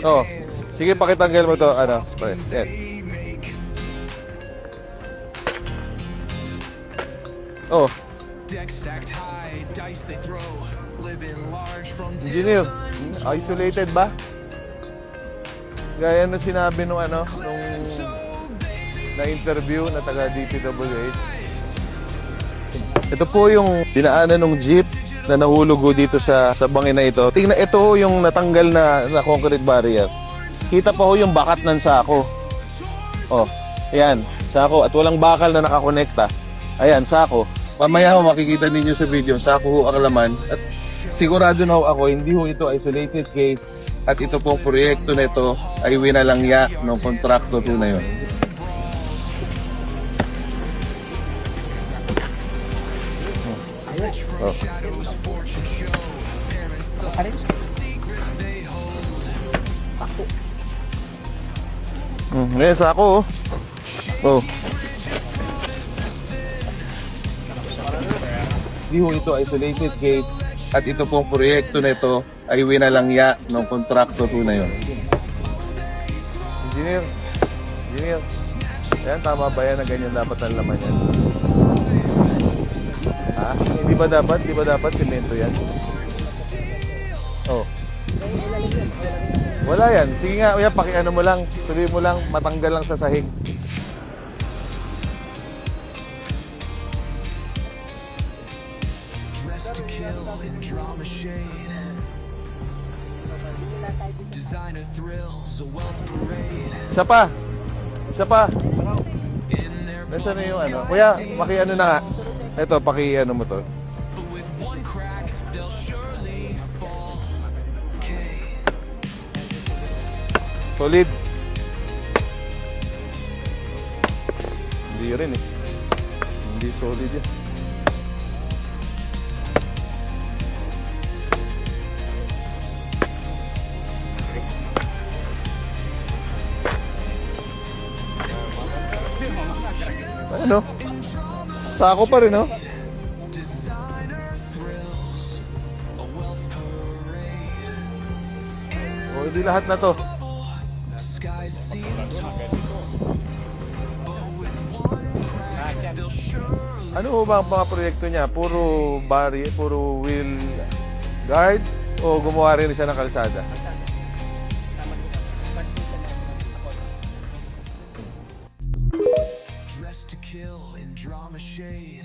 Oh, sige, pakitanggal mo to. Ano, pre. Yan. Oh. Engineer, isolated ba? Gaya na sinabi nung nung na-interview na taga DPWH. Ito po yung dinaanan ng jeep na nahulog dito sa bangin na ito. Tingnan, ito yung natanggal na concrete barrier. Kita pa ho yung bakat ng sako. Oh, ayan, sako. At walang bakal na nakakonekta. Ayan, sako. Mamaya ho makikita ninyo sa video, sako ho ang laman. At sigurado na ho ako, hindi ho ito isolated case. At ito pong proyekto nito ay winalangya ng kontraktor po na yun. Oh. Ngayon sa ako oh. Hindi ho ito isolated case at ito pong proyekto nito ay winalangya ng kontraktor po na yun. Engineer, yan, tama ba yan na ganyan dapat ang laman yan? Ha? Hindi ba dapat semento yan? Oh. Wala yan. Sige nga, uya, pakiano mo lang. Tuloy mo lang, matanggal lang sa sahig. Isa pa. Nasaan na yung ano? Kuya, pakiano na nga. Ito, pakiano mo to. Solid. Hindi rin eh. Hindi solid yan. Ano? Sako pa rin, no? O, hindi lahat na to. Ano ba ang mga proyekto niya? Puro barrier, puro wheel guard o gumawa rin siya ng kalsada? Dressed to kill in drama shade.